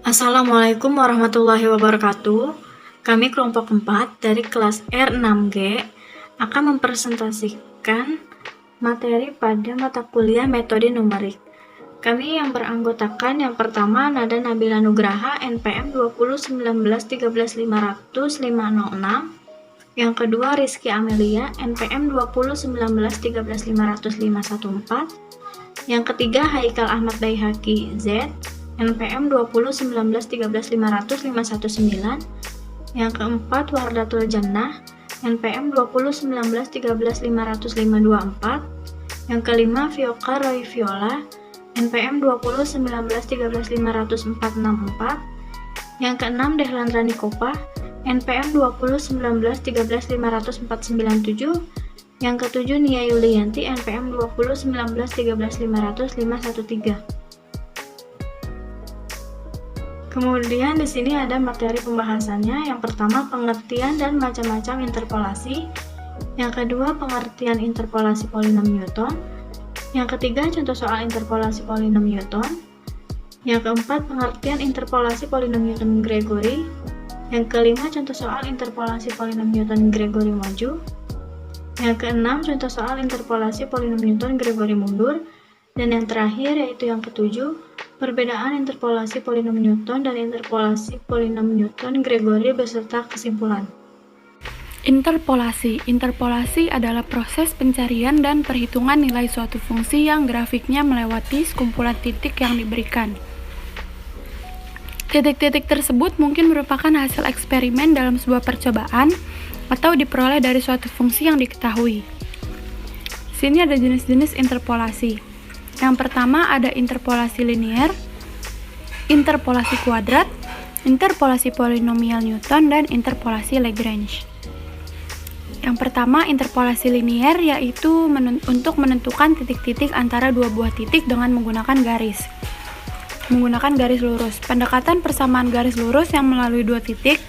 Assalamualaikum warahmatullahi wabarakatuh. Kami kelompok 4 dari kelas R6G akan mempresentasikan materi pada mata kuliah metode numerik. Kami yang beranggotakan yang pertama Nada Nabila Nugraha NPM 201913500506, yang kedua Rizky Amelia NPM 201913500514, yang ketiga Haikal Ahmad Baihaqi Z NPM 201913500519, yang keempat Wardatul Jannah NPM 201913500524, yang kelima Vioka Roy Viola NPM 201913500464, yang keenam Dehlan Rani Kopa NPM 201913500497, yang ketujuh Nia Yulianti NPM 201913500513. Kemudian di sini ada materi pembahasannya. Yang pertama pengertian dan macam-macam interpolasi. Yang kedua pengertian interpolasi polinom Newton. Yang ketiga contoh soal interpolasi polinom Newton. Yang keempat pengertian interpolasi polinom Newton-Gregory. Yang kelima contoh soal interpolasi polinom Newton-Gregory maju. Yang keenam contoh soal interpolasi polinom Newton-Gregory mundur. Dan yang terakhir yaitu yang ketujuh, perbedaan interpolasi polinom Newton dan interpolasi polinom Newton-Gregory beserta kesimpulan. Interpolasi. Interpolasi adalah proses pencarian dan perhitungan nilai suatu fungsi yang grafiknya melewati sekumpulan titik yang diberikan. Titik-titik tersebut mungkin merupakan hasil eksperimen dalam sebuah percobaan atau diperoleh dari suatu fungsi yang diketahui. Sini ada jenis-jenis interpolasi. Yang pertama ada interpolasi linear, interpolasi kuadrat, interpolasi polinomial Newton, dan interpolasi Lagrange. Yang pertama interpolasi linear yaitu untuk menentukan titik-titik antara dua buah titik dengan menggunakan garis lurus. Pendekatan persamaan garis lurus yang melalui dua titik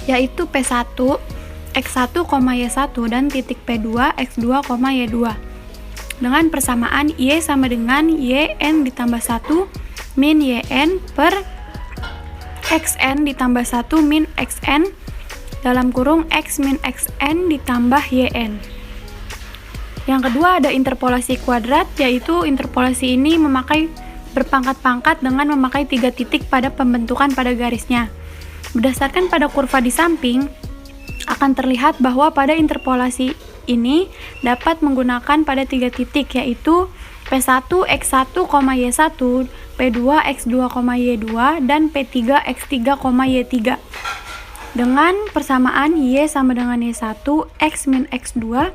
yaitu P1, X1, Y1 dan titik P2, X2, Y2 dengan persamaan Y sama dengan YN ditambah 1 min YN per XN ditambah 1 min XN dalam kurung X min XN ditambah YN. Yang kedua ada interpolasi kuadrat, yaitu interpolasi ini memakai berpangkat-pangkat dengan memakai 3 titik pada pembentukan pada garisnya. Berdasarkan pada kurva di samping, akan terlihat bahwa pada interpolasi ini dapat menggunakan pada 3 titik yaitu P1 X1, Y1, P2 X2, Y2 dan P3 X3, Y3 dengan persamaan Y sama dengan Y1 X min X2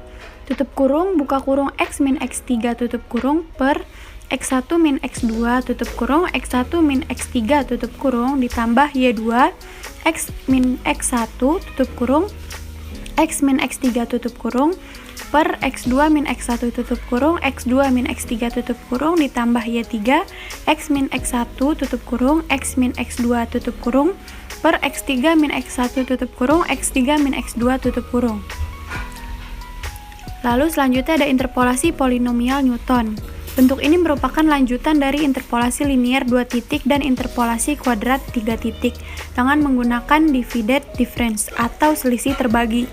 tutup kurung buka kurung X min X3 tutup kurung per X1 min X2 tutup kurung X1 min X3 tutup kurung ditambah Y2 X min X1 tutup kurung X min X3 tutup kurung per X2 min X1 tutup kurung X2 min X3 tutup kurung ditambah Y3 X min X1 tutup kurung X min X2 tutup kurung per X3 min X1 tutup kurung X3 min X2 tutup kurung. Lalu selanjutnya ada interpolasi polinomial Newton. Bentuk ini merupakan lanjutan dari interpolasi linear 2 titik dan interpolasi kuadrat 3 titik dengan menggunakan divided difference atau selisih terbagi.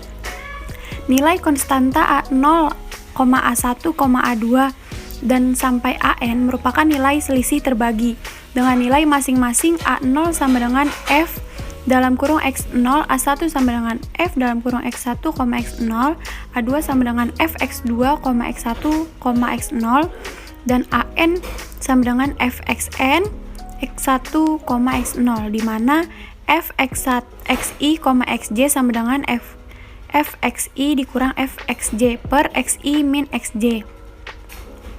Nilai konstanta A0, A1, A2 dan sampai AN merupakan nilai selisih terbagi dengan nilai masing-masing A0 sama dengan F dalam kurung X0, A1 sama dengan F dalam kurung X1, X0, A2 sama dengan F X2, X1, X0 dan AN sama dengan F XN, X1, X0 di mana F X1, XI, XJ sama dengan F XI dikurang F XJ per XI min XJ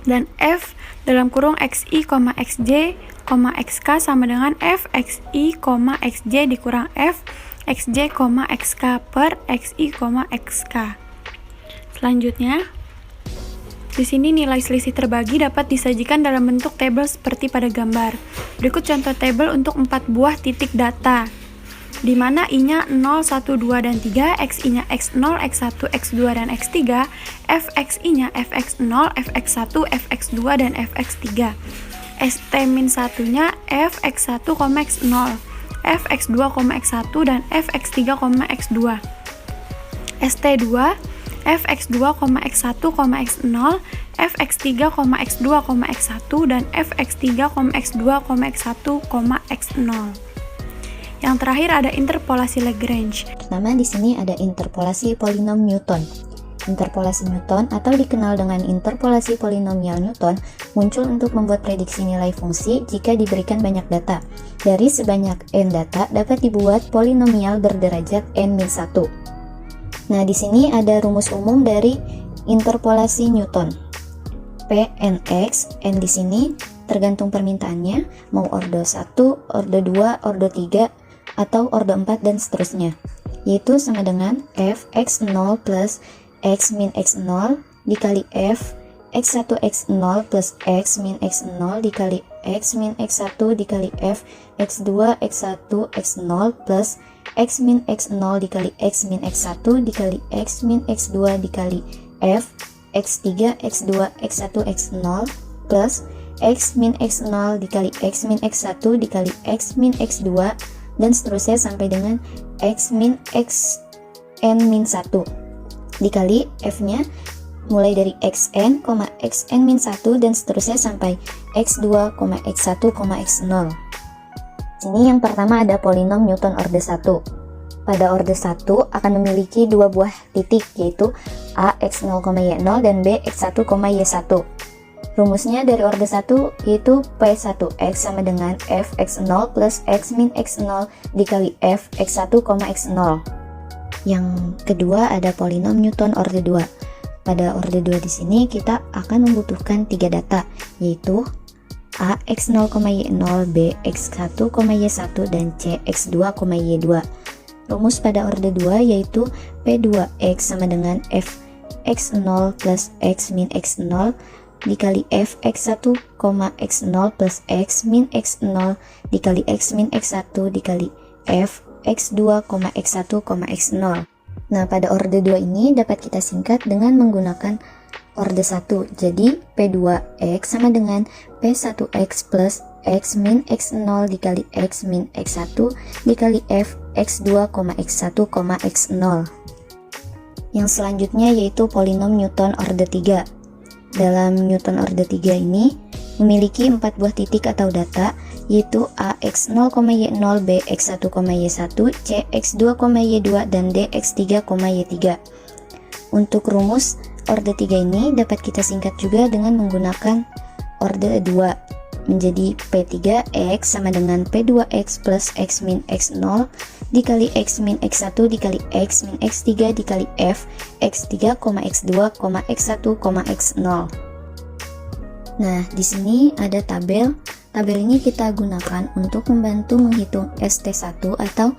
dan F dalam kurung XI, XJ, XK sama dengan F XI, XJ dikurang F XJ, XK per XI, XK. Selanjutnya di sini nilai selisih terbagi dapat disajikan dalam bentuk tabel seperti pada gambar. Berikut contoh tabel untuk 4 buah titik data di mana I-nya 0, 1, 2, dan 3, X-I-nya X0, X1, X2, dan X3, FXI-nya FX0, FX1, FX2, dan FX3. ST min 1-nya f x1, x0, f x2, x1, dan f x3, x2. ST2 f x2, x1, x0, f x3, x2, x1, dan f x3, x2, x1, x0. Yang terakhir ada interpolasi Lagrange. Pertama di sini ada interpolasi polinom Newton. Interpolasi Newton atau dikenal dengan interpolasi polinomial Newton muncul untuk membuat prediksi nilai fungsi jika diberikan banyak data. Dari sebanyak n data dapat dibuat polinomial berderajat n-1. Nah, di sini ada rumus umum dari interpolasi Newton. Pnx, n di sini tergantung permintaannya, mau ordo 1, ordo 2, ordo 3, atau ordo 4 dan seterusnya, yaitu sama dengan f x0 plus x min x0 dikali f x1 x0 plus x min x0 dikali x min x1 dikali f x2 x1 x0 plus x min x0 dikali x min x1 dikali x min x2 dikali f x3 x2 x1 x0 plus x min x0 dikali x min x1 dikali x min x2 dan seterusnya sampai dengan x min x n min 1 dikali f-nya mulai dari xn, xn min 1 dan seterusnya sampai x2, x1, x0. Sini yang pertama ada polinom Newton orde 1. Pada orde 1 akan memiliki dua buah titik, yaitu a x0, y0 dan b x1, y1. Rumusnya dari orde 1 yaitu P1x sama dengan f x0 plus x min x0 dikali f x1, x0. Yang kedua ada polinom Newton orde 2. Pada orde 2 di sini kita akan membutuhkan 3 data, yaitu a x0, y0, b x1, y1 dan c x2, y2. Rumus pada orde 2 yaitu P2x sama dengan f x0 plus x min x0 dikali f x1, x0 plus x min x0 dikali x min x1 dikali f x2, x1, x0. Nah, pada orde 2 ini dapat kita singkat dengan menggunakan orde 1. Jadi P2x sama dengan P1x plus x min x0 dikali x min x1 dikali f x2, x1, x0. Yang selanjutnya yaitu polinom Newton orde 3. Dalam Newton orde 3 ini memiliki 4 buah titik atau data, yaitu a x0, y0, b x1, y1, c x2, y2 dan d x3, y3. Untuk rumus orde 3 ini dapat kita singkat juga dengan menggunakan orde 2 menjadi P3x sama dengan P2x plus x min x0 dikali x min x1 dikali x min x3 dikali f x3, x2, x1, x0. Nah, di sini ada tabel. Tabel ini kita gunakan untuk membantu menghitung ST1 atau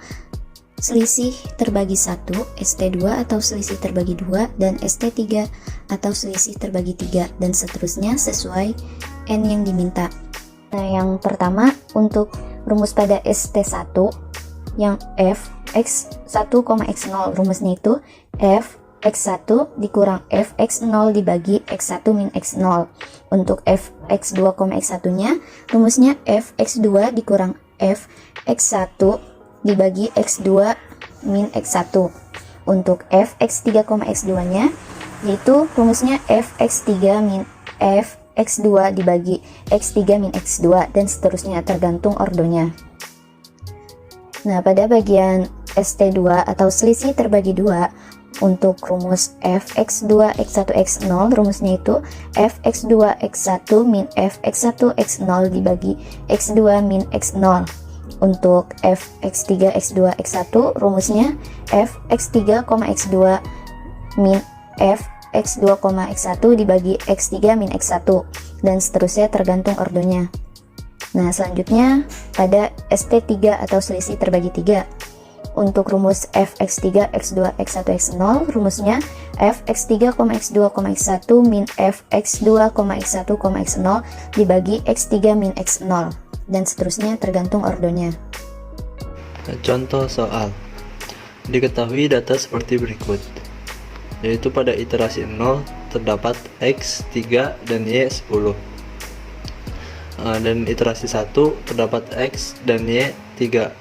selisih terbagi 1, ST2 atau selisih terbagi 2, dan ST3 atau selisih terbagi 3, dan seterusnya sesuai N yang diminta. Nah, yang pertama untuk rumus pada ST1 yang f x1, x0, rumusnya itu f x1 dikurang f x0 dibagi x1 min x0. Untuk f x2, x1 nya rumusnya f x2 dikurang f x1 dibagi x2 min x1. Untuk f x3, x2 nya yaitu rumusnya f x3 min f x2 dibagi x3 min x2 dan seterusnya tergantung ordonya. Nah, pada bagian ST2 atau selisih terbagi 2 untuk rumus f x2 x1 x0 rumusnya itu f x2 x1 min f x1 x0 dibagi x2 min x0. Untuk f x3 x2 x1 rumusnya f x3, x2 min f x2, x1 dibagi x3 min x1 dan seterusnya tergantung ordonya. Nah, selanjutnya pada ST3 atau selisih terbagi 3. Untuk rumus f x3 x2 x1 x0 rumusnya f x3, x2, x1 min f x2, x1, x0 dibagi x3 min x0 dan seterusnya tergantung ordonya. Contoh soal. Diketahui data seperti berikut, yaitu pada iterasi 0 terdapat x, 3, dan y 10. dan iterasi 1 terdapat X dan Y 3.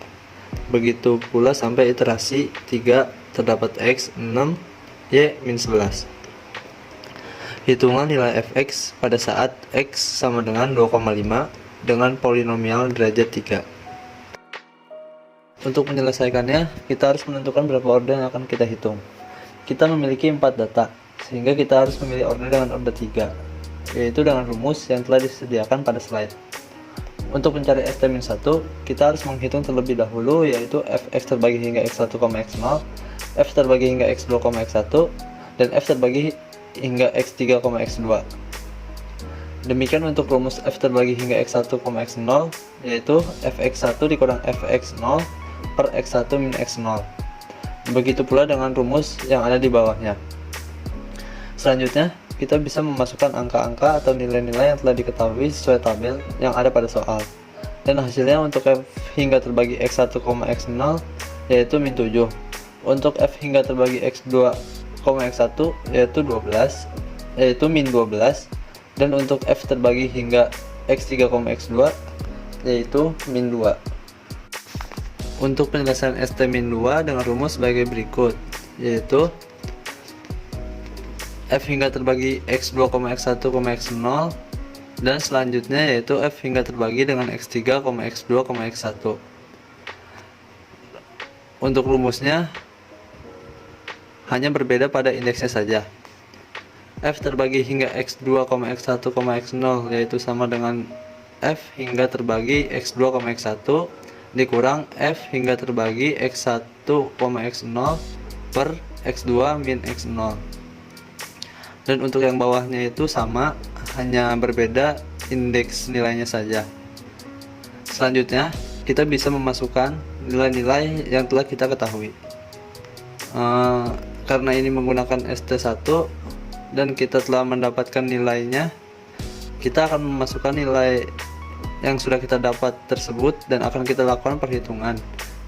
Begitu pula sampai iterasi 3 terdapat X 6, Y min 11. Hitungan nilai fx pada saat X sama dengan 2,5 dengan polinomial derajat 3. Untuk menyelesaikannya, kita harus menentukan berapa order yang akan kita hitung. Kita memiliki 4 data, sehingga kita harus memilih order dengan order 3. Yaitu dengan rumus yang telah disediakan pada slide. Untuk mencari St-1, kita harus menghitung terlebih dahulu, yaitu fx terbagi hingga x1, x0, f terbagi hingga x2, x1, dan f terbagi hingga x3, x2. Demikian untuk rumus f terbagi hingga x1, x0, yaitu fx1 dikurang fx0 per x1 min x0. Begitu pula dengan rumus yang ada di bawahnya. Selanjutnya, kita bisa memasukkan angka-angka atau nilai-nilai yang telah diketahui sesuai tabel yang ada pada soal. Dan hasilnya untuk f hingga terbagi x1, x0 yaitu min 7. Untuk f hingga terbagi x2, x1 yaitu 12, yaitu min 12. Dan untuk f terbagi hingga x3, x2 yaitu min 2. Untuk penyelesaian St min 2 dengan rumus sebagai berikut, yaitu f hingga terbagi x2, x1, x0, dan selanjutnya yaitu f hingga terbagi dengan x3, x2, x1. Untuk rumusnya hanya berbeda pada indeksnya saja. F terbagi hingga x2, x1, x0 yaitu sama dengan f hingga terbagi x2, x1 dikurang f hingga terbagi x1, x0 per x2 min x0. Dan untuk yang bawahnya itu sama, hanya berbeda indeks nilainya saja. Selanjutnya, kita bisa memasukkan nilai-nilai yang telah kita ketahui. Karena ini menggunakan ST1 dan kita telah mendapatkan nilainya, kita akan memasukkan nilai yang sudah kita dapat tersebut dan akan kita lakukan perhitungan,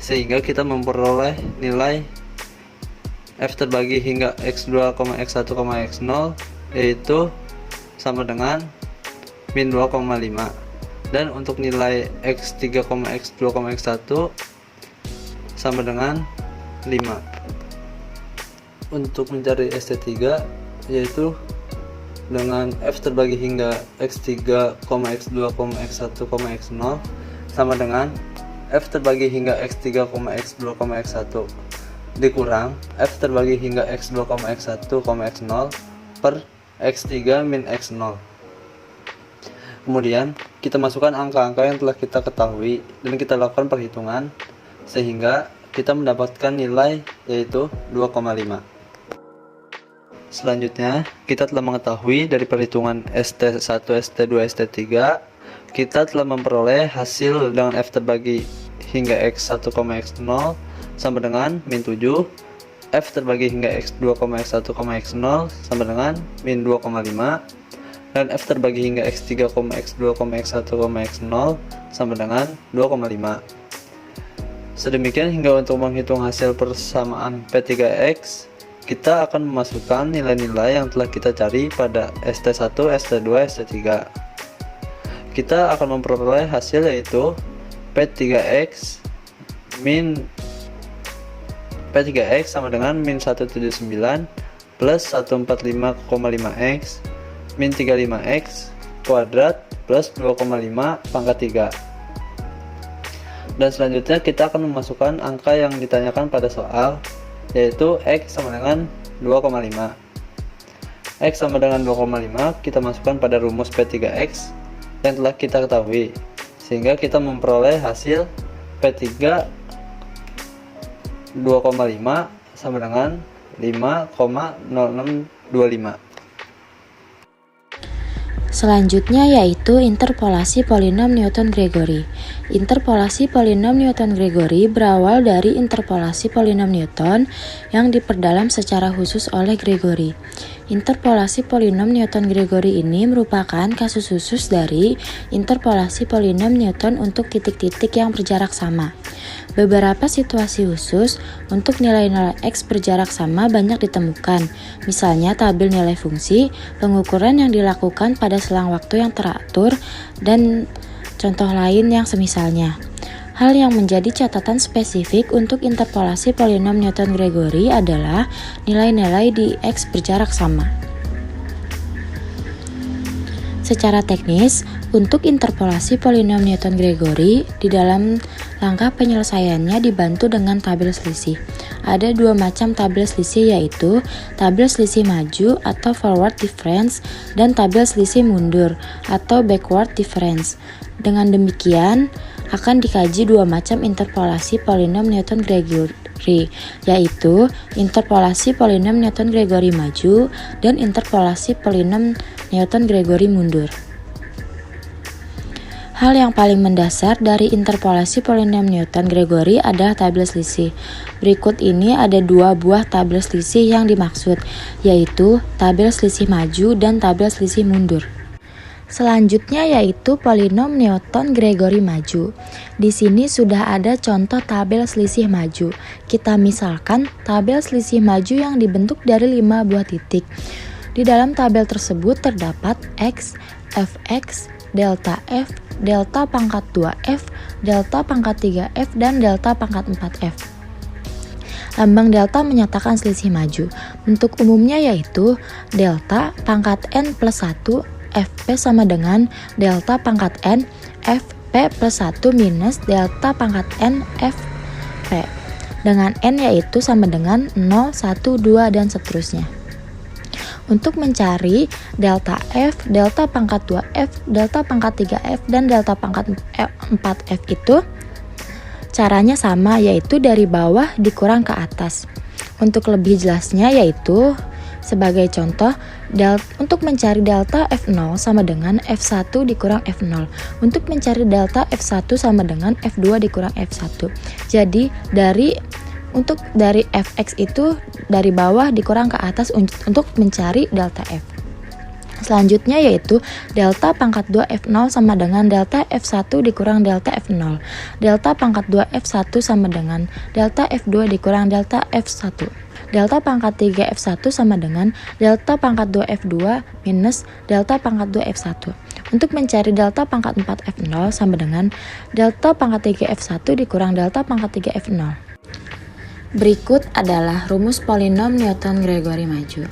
sehingga kita memperoleh nilai f terbagi hingga x2, x1, x0 yaitu sama dengan min 2,5. Dan untuk nilai x3, x2, x1 sama dengan 5. Untuk mencari ST3 yaitu dengan f terbagi hingga x3, x2, x1, x0 sama dengan f terbagi hingga x3, x2, x1 dikurang f terbagi hingga x2, x1, x0 per x3 min x0. Kemudian kita masukkan angka-angka yang telah kita ketahui dan kita lakukan perhitungan sehingga kita mendapatkan nilai yaitu 2,5. Selanjutnya kita telah mengetahui dari perhitungan ST1, ST2, ST3 kita telah memperoleh hasil dengan f terbagi hingga x1, x0 sama dengan min 7, f terbagi hingga x2, x1, x0 sama dengan min 2,5, dan f terbagi hingga x3, x2, x1, x0 sama dengan 2,5. Sedemikian hingga untuk menghitung hasil persamaan P3X, kita akan memasukkan nilai-nilai yang telah kita cari pada ST1, ST2, ST3. Kita akan memperoleh hasil yaitu P3X sama dengan min 179 plus 145,5x min 35x kuadrat plus 2,5 pangkat 3. Dan selanjutnya kita akan memasukkan angka yang ditanyakan pada soal, yaitu x sama dengan 2,5. X sama dengan 2,5 kita masukkan pada rumus P3X yang telah kita ketahui, sehingga kita memperoleh hasil P3 2,5 sama dengan 5,0625. Selanjutnya yaitu interpolasi polinom Newton-Gregory. Interpolasi polinom Newton-Gregory berawal dari interpolasi polinom Newton yang diperdalam secara khusus oleh Gregory. Interpolasi polinom Newton-Gregory ini merupakan kasus khusus dari interpolasi polinom Newton untuk titik-titik yang berjarak sama. Beberapa situasi khusus untuk nilai-nilai X berjarak sama banyak ditemukan, misalnya tabel nilai fungsi, pengukuran yang dilakukan pada selang waktu yang teratur, dan contoh lain yang semisalnya. Hal yang menjadi catatan spesifik untuk interpolasi polinom Newton-Gregory adalah nilai-nilai di X berjarak sama. Secara teknis, untuk interpolasi polinom Newton-Gregory, di dalam langkah penyelesaiannya dibantu dengan tabel selisih. Ada dua macam tabel selisih, yaitu tabel selisih maju atau forward difference dan tabel selisih mundur atau backward difference. Dengan demikian, akan dikaji dua macam interpolasi polinom Newton-Gregory, yaitu interpolasi polinom Newton-Gregory maju dan interpolasi polinom Newton-Gregory mundur. Hal yang paling mendasar dari interpolasi polinom Newton-Gregory adalah tabel selisih. Berikut ini ada dua buah tabel selisih yang dimaksud, yaitu tabel selisih maju dan tabel selisih mundur. Selanjutnya yaitu polinom Newton-Gregory maju. Di sini sudah ada contoh tabel selisih maju. Kita misalkan tabel selisih maju yang dibentuk dari 5 buah titik. Di dalam tabel tersebut terdapat X, Fx, delta F, delta pangkat 2F, delta pangkat 3F, dan delta pangkat 4F. Lambang delta menyatakan selisih maju. Bentuk umumnya yaitu delta pangkat N plus 1 Fp sama dengan delta pangkat N Fp plus 1 minus delta pangkat N Fp, dengan N yaitu sama dengan 0, 1, 2, dan seterusnya. Untuk mencari delta F, delta pangkat 2F, delta pangkat 3F, dan delta pangkat 4F itu caranya sama, yaitu dari bawah dikurang ke atas. Untuk lebih jelasnya yaitu sebagai contoh, untuk mencari delta F0 sama dengan F1 dikurang F0. Untuk mencari delta F1 sama dengan F2 dikurang F1. Jadi dari Fx itu dari bawah dikurang ke atas untuk mencari delta F. Selanjutnya yaitu delta pangkat 2 F0 sama dengan delta F1 dikurang delta F0. Delta pangkat 2 F1 sama dengan delta F2 dikurang delta F1. Delta pangkat 3 F1 sama dengan delta pangkat 2 F2 minus delta pangkat 2 F1. Untuk mencari delta pangkat 4 F0 sama dengan delta pangkat 3 F1 dikurang delta pangkat 3 F0. Berikut adalah rumus polinom Newton-Gregory maju.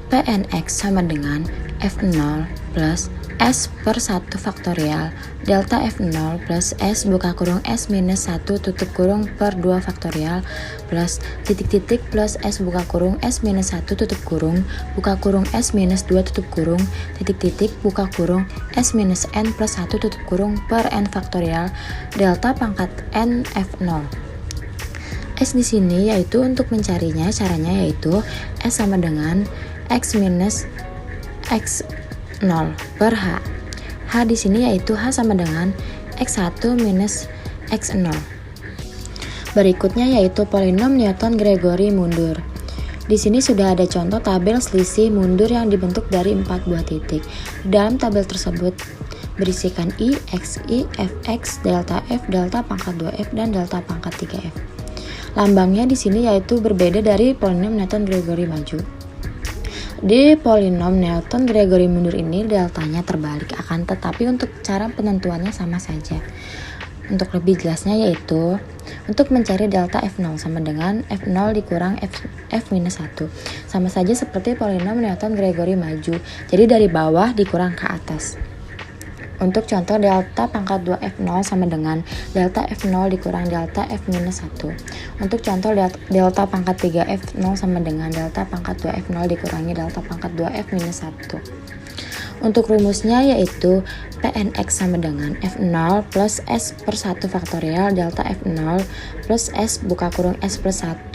Pnx sama dengan F0 plus S per 1 faktorial delta F0 plus S buka kurung S minus 1 tutup kurung per 2 faktorial plus titik-titik plus S buka kurung S minus 1 tutup kurung buka kurung S minus 2 tutup kurung titik-titik buka kurung S minus N plus 1 tutup kurung per N faktorial delta pangkat N F0. S di sini yaitu untuk mencarinya, caranya yaitu S sama dengan X minus X0 per H. H di sini yaitu H sama dengan X1 minus X0. Berikutnya yaitu polinom Newton-Gregory mundur. Di sini sudah ada contoh tabel selisih mundur yang dibentuk dari 4 buah titik. Dalam tabel tersebut berisikan I, Xi, Fx, delta F, delta pangkat 2F, dan delta pangkat 3F. Lambangnya di sini yaitu berbeda dari polinom Newton-Gregory maju. Di polinom Newton-Gregory mundur ini deltanya terbalik, akan tetapi untuk cara penentuannya sama saja. Untuk lebih jelasnya yaitu untuk mencari delta F0 sama dengan F0 dikurang F minus 1. Sama saja seperti polinom Newton-Gregory maju, jadi dari bawah dikurang ke atas. Untuk contoh delta pangkat 2 F0 sama dengan delta F0 dikurang delta F minus 1. Untuk contoh delta pangkat 3 F0 sama dengan delta pangkat 2 F0 dikurangi delta pangkat 2 F minus 1. Untuk rumusnya yaitu Pnx sama dengan F0 plus S per 1 faktorial delta F0 plus S buka kurung S plus 1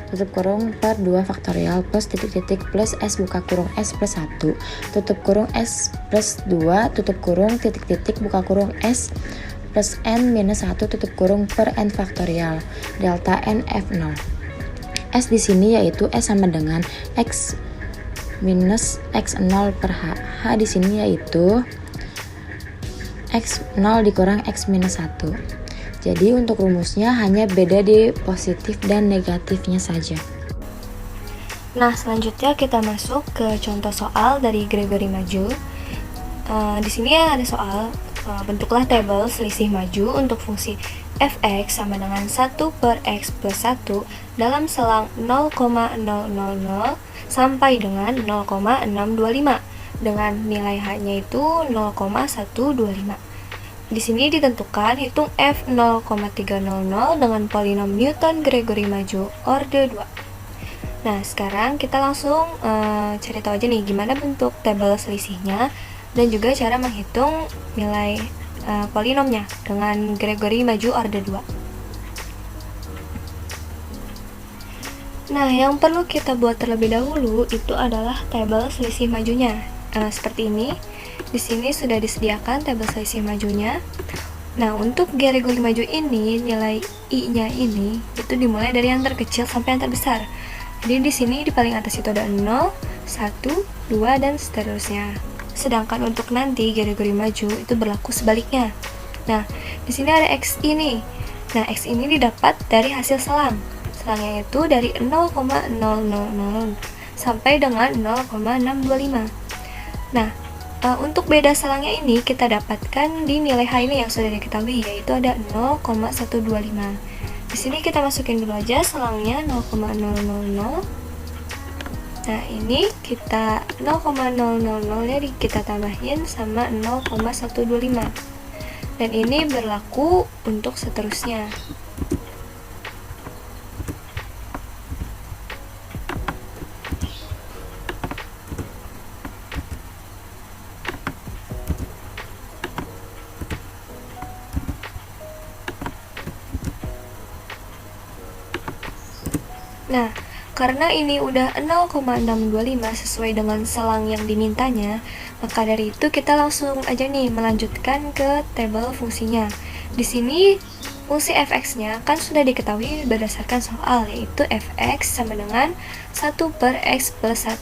tutup kurung per 2 faktorial plus titik-titik plus S buka kurung S plus 1 tutup kurung S plus 2 tutup kurung titik-titik buka kurung S plus N minus 1 tutup kurung per N faktorial delta N F0. S di sini yaitu S sama dengan X minus X0 per H. H di sini yaitu X0 dikurang X minus 1. Jadi untuk rumusnya hanya beda di positif dan negatifnya saja. Nah, selanjutnya kita masuk ke contoh soal dari Gregory Maju. Di sini ada soal, bentuklah tabel selisih maju untuk fungsi fx sama dengan 1 per x plus 1 dalam selang 0,000 sampai dengan 0,625 dengan nilai h-nya itu 0,125. Di sini ditentukan hitung f 0,300 dengan polinom Newton-Gregory Maju orde 2. Nah, sekarang kita langsung cari tahu aja nih gimana bentuk tabel selisihnya dan juga cara menghitung nilai polinomnya dengan Gregory Maju orde 2. Nah, yang perlu kita buat terlebih dahulu itu adalah tabel selisih majunya. Seperti ini. Di sini sudah disediakan tabel selisih majunya. Nah, untuk Gregory Maju ini nilai I-nya ini itu dimulai dari yang terkecil sampai yang terbesar. Jadi di sini di paling atas itu ada 0, 1, 2 dan seterusnya. Sedangkan untuk nanti Gregory Maju itu berlaku sebaliknya. Nah, di sini ada X ini. Nah, X ini didapat dari hasil selang. Selangnya itu dari 0,000 sampai dengan 0,625. Nah, untuk beda selangnya ini kita dapatkan di nilai H ini yang sudah diketahui, yaitu ada 0,125. Di sini kita masukin dulu aja selangnya 0,000. Nah, ini kita 0,000-nya kita tambahin sama 0,125. Dan ini berlaku untuk seterusnya. Nah, karena ini udah 0,625 sesuai dengan selang yang dimintanya, maka dari itu kita langsung aja nih melanjutkan ke tabel fungsinya. Di sini fungsi fx-nya kan sudah diketahui berdasarkan soal, yaitu fx sama dengan 1 per x plus 1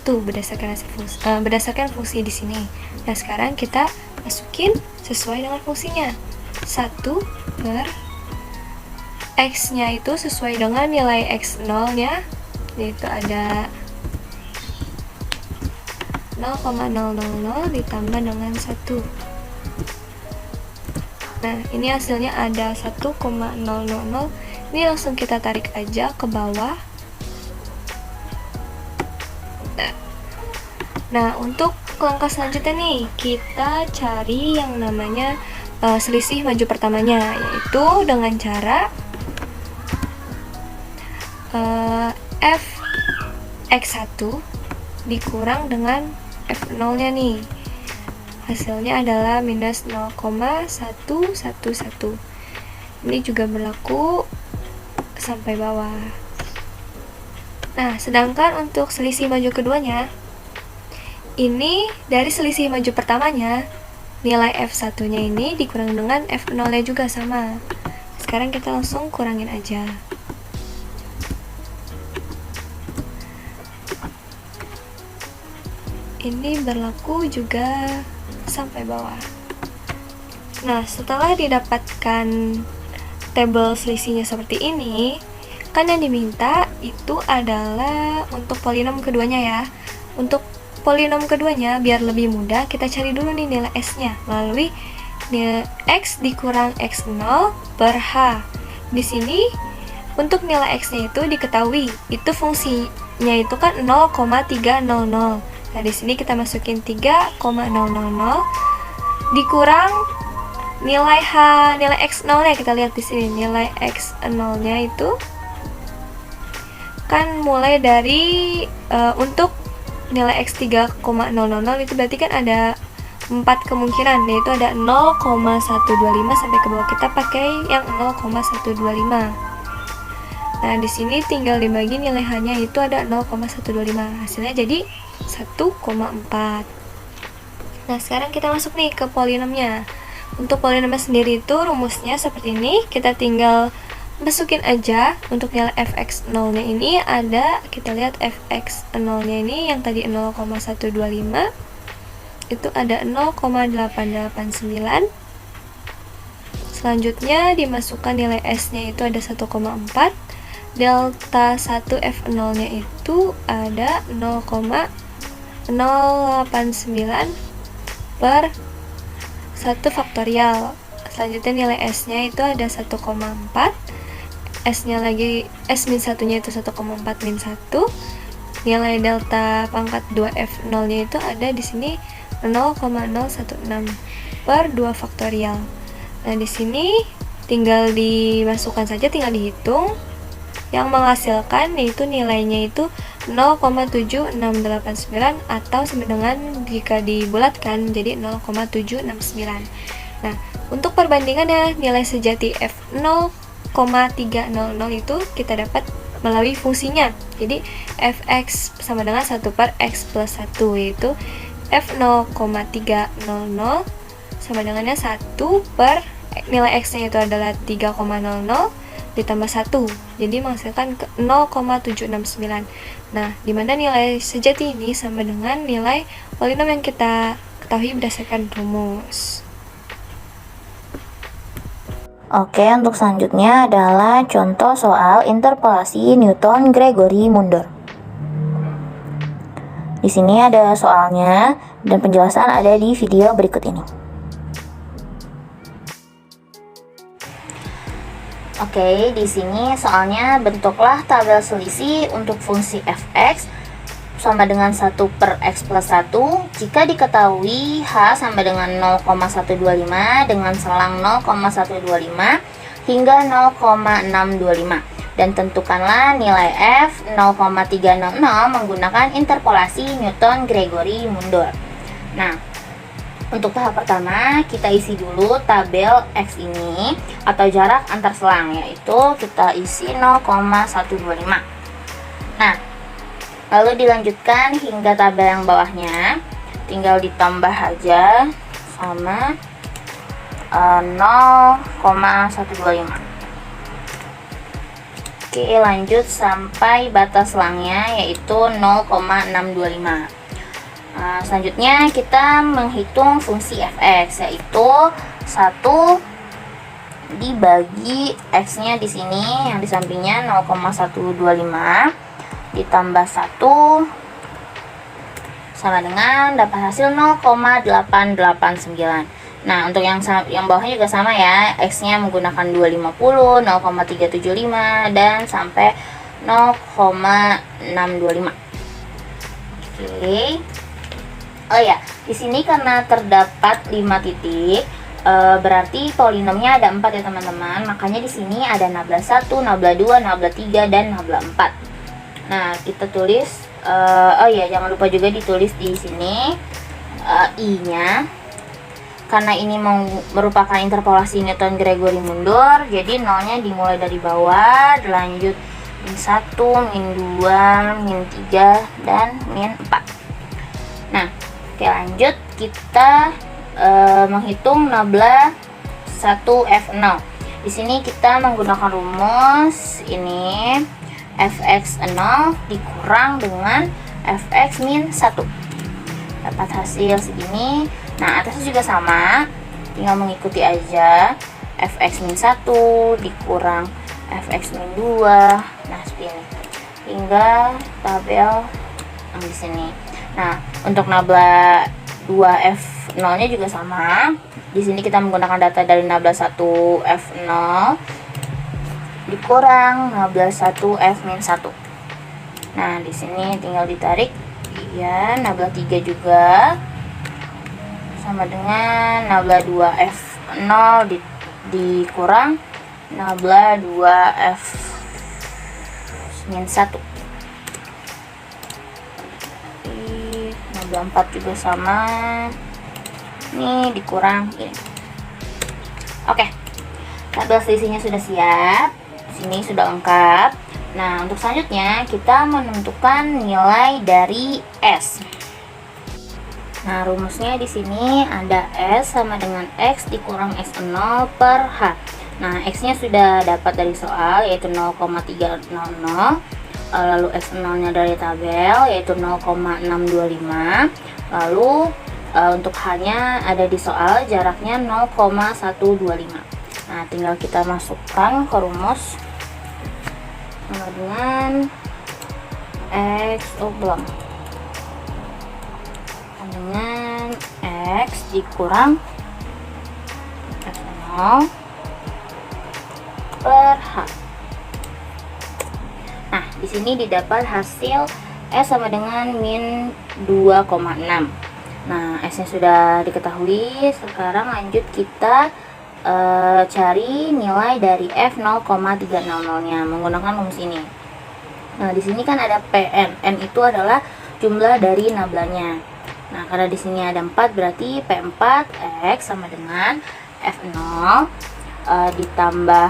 berdasarkan fungsi di sini. Nah, sekarang kita masukin sesuai dengan fungsinya. 1 per X-nya itu sesuai dengan nilai X0-nya, yaitu ada 0,000 ditambah dengan 1. Nah, ini hasilnya ada 1,000. Ini langsung kita tarik aja ke bawah. Nah, untuk langkah selanjutnya nih, kita cari yang namanya selisih maju pertamanya, yaitu dengan cara fx1 dikurang dengan f0-nya nih. Hasilnya adalah minus 0,111. Ini juga berlaku sampai bawah. Nah, sedangkan untuk selisih maju keduanya, ini dari selisih maju pertamanya, nilai f1-nya ini dikurang dengan f0-nya juga sama. Sekarang kita langsung kurangin aja. Ini berlaku juga sampai bawah. Nah, setelah didapatkan tabel selisihnya seperti ini, kan yang diminta itu adalah untuk polinom keduanya ya. Untuk polinom keduanya, biar lebih mudah, kita cari dulu nih nilai S-nya melalui nilai X dikurang X0 per H. Di sini, untuk nilai X-nya itu diketahui, itu fungsinya itu kan 0,300. Nah, di sini kita masukin 3,000 dikurang nilai H, nilai X0-nya kita lihat di sini. Nilai X0-nya itu kan mulai dari untuk nilai X 3,000 itu berarti kan ada 4 kemungkinan, yaitu ada 0,125 sampai ke bawah, kita pakai yang 0,125. Nah, di sini tinggal dibagi nilai H-nya itu ada 0,125. Hasilnya jadi 1,4. Nah, sekarang kita masuk nih ke polinomnya. Untuk polinomnya sendiri itu rumusnya seperti ini. Kita tinggal masukin aja. Untuk nilai fx0-nya ini ada, kita lihat fx0-nya ini yang tadi 0,125 itu ada 0,889. Selanjutnya dimasukkan nilai S-nya itu ada 1,4. Delta 1 F0 nya itu ada 0,089 per 1 faktorial. Selanjutnya nilai S-nya itu ada 1,4. S-nya lagi, S-1 nya itu 1,4 min 1. Nilai delta pangkat 2F0 nya itu ada di sini 0,016 per 2 faktorial. Nah, di sini tinggal dimasukkan saja, tinggal dihitung. Yang menghasilkan yaitu nilainya itu 0,7689 atau sama dengan jika dibulatkan jadi 0,769. Nah, untuk perbandingannya nilai sejati F0,300 itu kita dapat melalui fungsinya. Jadi fx sama dengan 1 per x plus 1, yaitu F0,300 sama dengannya 1 per nilai x-nya itu adalah 3,00 ditambah 1, jadi menghasilkan 0,769. Nah, dimana nilai sejati ini sama dengan nilai polinom yang kita ketahui berdasarkan rumus. Oke, untuk selanjutnya adalah contoh soal interpolasi Newton-Gregory mundur. Di sini ada soalnya dan penjelasan ada di video berikut ini. Oke, di sini soalnya bentuklah tabel selisih untuk fungsi fx sama dengan 1 per x plus 1 jika diketahui h sama dengan 0,125 dengan selang 0,125 hingga 0,625, dan tentukanlah nilai f 0,300 menggunakan interpolasi Newton-Gregory mundur. Nah, untuk tahap pertama kita isi dulu tabel x ini atau jarak antar selang, yaitu kita isi 0,125. Nah, lalu dilanjutkan hingga tabel yang bawahnya, tinggal ditambah aja sama 0,125. Oke, lanjut sampai batas selangnya yaitu 0,625. Selanjutnya kita menghitung fungsi fx, yaitu 1 dibagi x-nya di sini yang di sampingnya 0,125 ditambah 1 sama dengan dapat hasil 0,889. Nah, untuk yang bawahnya juga sama ya, x-nya menggunakan 250, 0,375 dan sampai 0,625. Oke. Oh ya, di sini karena terdapat 5 titik, berarti polinomnya ada 4 ya teman-teman. Makanya di sini ada nabla 1, nabla 2, nabla 3 dan nabla 4. Nah, kita tulis oh ya, jangan lupa juga ditulis di sini i-nya. Karena ini merupakan interpolasi Newton-Gregory mundur, jadi nolnya dimulai dari bawah, lanjut min 1, min 2, min 3 dan min 4. Nah, oke, lanjut kita menghitung nabla 1F0. Di sini kita menggunakan rumus ini fx0 dikurang dengan fx min 1. Dapat hasil segini. Nah, atasnya juga sama, tinggal mengikuti aja. Fx min 1 dikurang fx min 2. Nah, seperti ini. Hingga tabel yang di sini. Nah, untuk nabla 2F0 nya juga sama. Di sini kita menggunakan data dari nabla 1F0 dikurang nabla 1F min 1. Nah, di sini tinggal ditarik. Ya, nabla 3 juga sama dengan nabla 2F0 dikurang nabla 2F min 1. Nabla 4 juga sama, ini dikurang ini. Oke, tabel selisihnya sudah siap, sini sudah lengkap. Nah, untuk selanjutnya kita menentukan nilai dari S. Nah, rumusnya di sini ada S sama dengan X dikurang X0 per H. Nah, X-nya sudah dapat dari soal, yaitu 0,300. Lalu X0-nya dari tabel, yaitu 0,625. Lalu untuk H-nya ada di soal, jaraknya 0,125. Nah, Nah, tinggal kita masukkan ke rumus sama dengan dengan X dikurang F0 per H. Nah, di sini didapat hasil S sama dengan min 2,6. Nah, S-nya sudah diketahui. Sekarang lanjut kita cari nilai dari F0,300-nya menggunakan rumus ini. Nah, di sini kan ada Pn. N itu adalah jumlah dari nablanya. Nah, karena di sini ada 4, berarti P4 X sama dengan F0 ditambah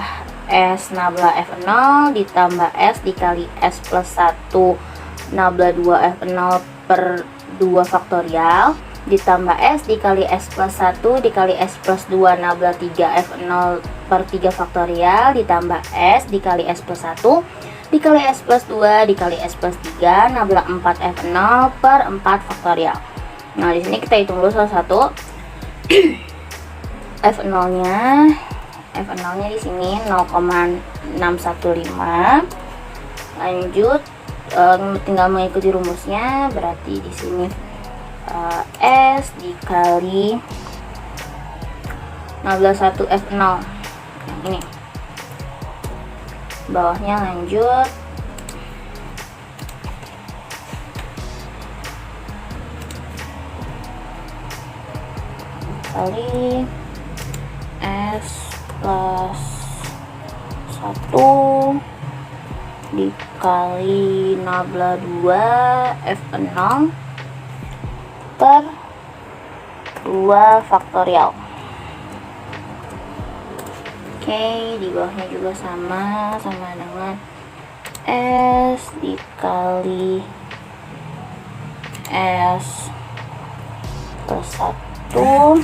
S nabla F0 ditambah S dikali S plus 1 nabla 2 F0 per 2 faktorial ditambah S dikali S plus 1 dikali S plus 2 nabla 3 F0 per 3 faktorial ditambah S dikali S plus 1 dikali S plus 2 dikali S plus 3 nabla 4 F0 per 4 faktorial. Nah, di sini kita hitung dulu salah satu. F0-nya di sini 0,615. Lanjut tinggal mengikuti rumusnya, berarti di sini S dikali 16,1 F0 yang ini. Bawahnya lanjut kali S plus 1 dikali nabla 2 F0 per 2 faktorial. Oke, di bawahnya juga sama dengan S dikali S plus 1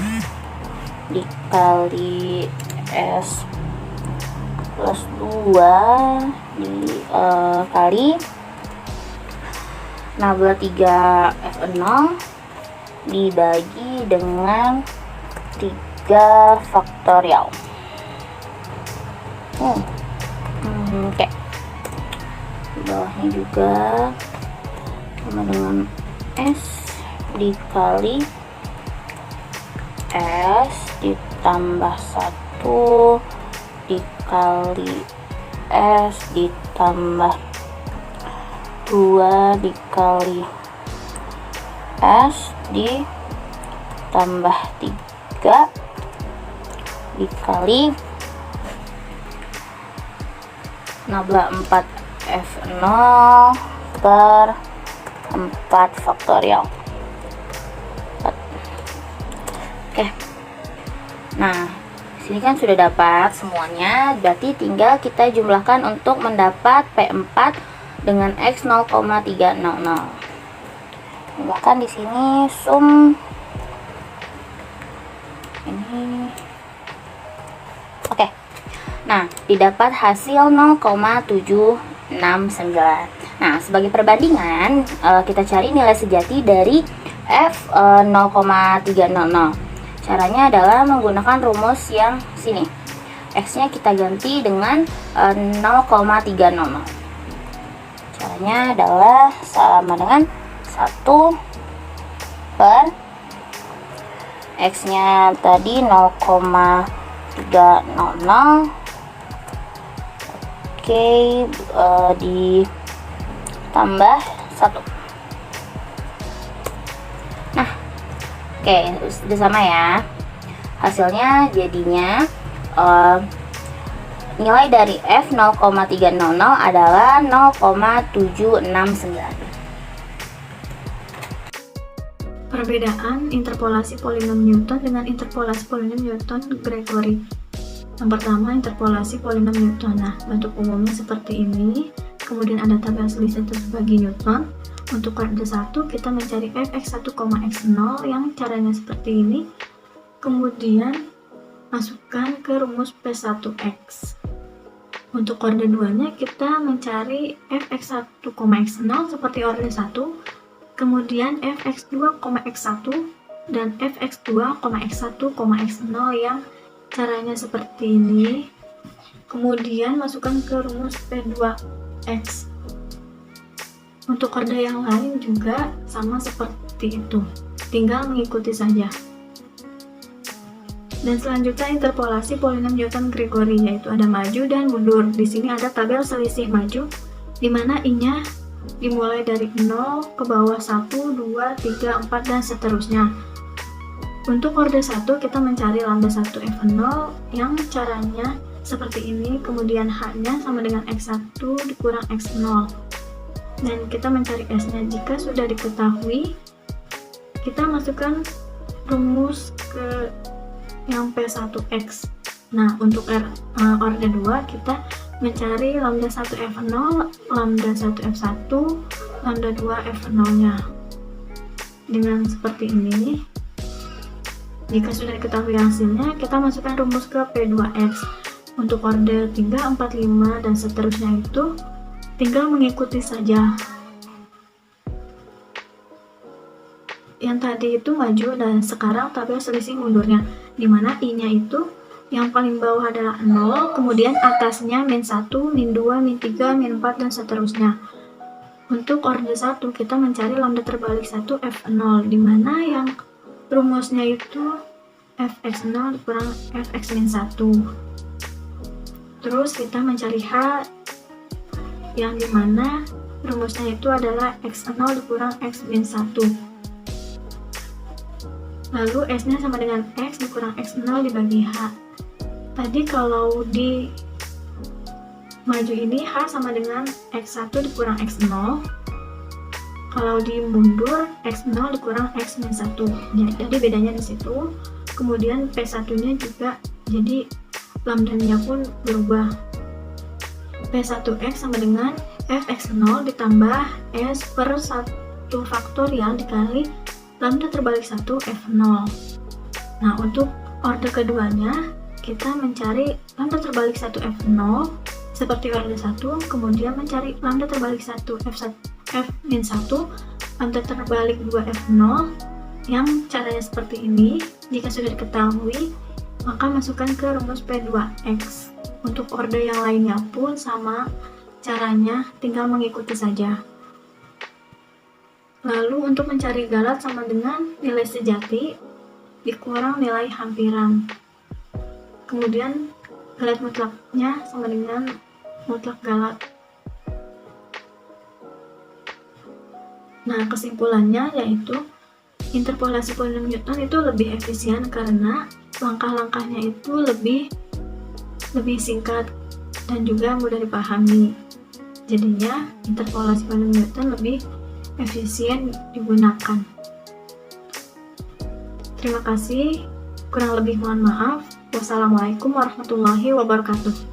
dikali S plus 2 dikali nabla 3 F0 dibagi dengan 3 faktorial. Oke. Bawahnya juga sama dengan S dikali S ditambah 1 dikali S ditambah 2 dikali S ditambah 3 dikali nabla 4 F0 per 4 faktorial. Oke. Nah, sini kan sudah dapat semuanya, berarti tinggal kita jumlahkan untuk mendapat P4 dengan X 0,300. Bahkan di sini sum ini. Oke. Nah, didapat hasil 0,769. Nah, sebagai perbandingan kita cari nilai sejati dari F 0,300. Caranya adalah menggunakan rumus yang sini. X-nya kita ganti dengan 0,300. Caranya adalah sama dengan 1 per X-nya tadi 0,300. Oke, ditambah 1. Nah, oke, sudah sama ya. Hasilnya jadinya nilai dari F 0,300 adalah 0,769. Perbedaan interpolasi polinom Newton dengan interpolasi polinom Newton-Gregory. Yang pertama, interpolasi polinom Newton. Nah, bentuk umumnya seperti ini. Kemudian ada tabel selisih terbagi Newton. Untuk kode 1, kita mencari fx1,x0 yang caranya seperti ini. Kemudian masukkan ke rumus P1x. Untuk kode 2-nya kita mencari fx1,x0 seperti orde 1, kemudian fx2,x1 dan fx2,x1,x0 yang caranya seperti ini. Kemudian masukkan ke rumus P2X. Untuk orde yang lain juga sama seperti itu, tinggal mengikuti saja. Dan selanjutnya interpolasi polinom Newton-Gregory, yaitu ada maju dan mundur. Di sini ada tabel selisih maju, di mana I-nya dimulai dari 0 ke bawah 1, 2, 3, 4, dan seterusnya. Untuk orde 1 kita mencari lambda 1 F0 yang caranya seperti ini, kemudian H-nya sama dengan X1 dikurang X0. Dan kita mencari S-nya. Jika sudah diketahui, kita masukkan rumus ke yang P1X. Nah, untuk orde 2 kita mencari lambda 1 F0, lambda 1 F1, lambda 2 F0 nya dengan seperti ini. Jika sudah diketahui hasilnya, kita masukkan rumus ke P2X. Untuk orde 3, 4, 5, dan seterusnya itu tinggal mengikuti saja. Yang tadi itu maju, dan sekarang tabel selisih mundurnya, dimana I-nya itu yang paling bawah adalah 0, kemudian atasnya min 1, min 2, min 3, min 4, dan seterusnya. Untuk orde 1 kita mencari lambda terbalik 1 F0, dimana yang rumusnya itu Fx0 dikurang Fx min 1. Terus kita mencari H, yang dimana rumusnya itu adalah X0 dikurang X min 1. Lalu S-nya sama dengan X dikurang X0 dibagi H. Tadi kalau di maju ini H sama dengan X1 dikurang X0. Kalau di mundur X0 dikurang X min 1. Jadi bedanya di situ. Kemudian P1-nya juga, jadi lambda-nya pun berubah. P1X sama dengan Fx0 ditambah S per 1 faktorial dikali lambda terbalik 1 F0. Nah, untuk orde keduanya kita mencari lambda terbalik 1 F0 seperti orde 1, kemudian mencari lambda terbalik 1 F min 1, lambda terbalik 2 F0 yang caranya seperti ini. Jika sudah diketahui, maka masukkan ke rumus P2X. Untuk orde yang lainnya pun sama caranya, tinggal mengikuti saja. Lalu untuk mencari galat sama dengan nilai sejati dikurang nilai hampiran. Kemudian galat mutlaknya sama dengan mutlak galat. Nah, kesimpulannya yaitu interpolasi polinom Newton itu lebih efisien karena langkah-langkahnya itu lebih singkat dan juga mudah dipahami. Jadinya interpolasi polinom Newton lebih efisien digunakan. Terima kasih, kurang lebih mohon maaf. Wassalamualaikum warahmatullahi wabarakatuh.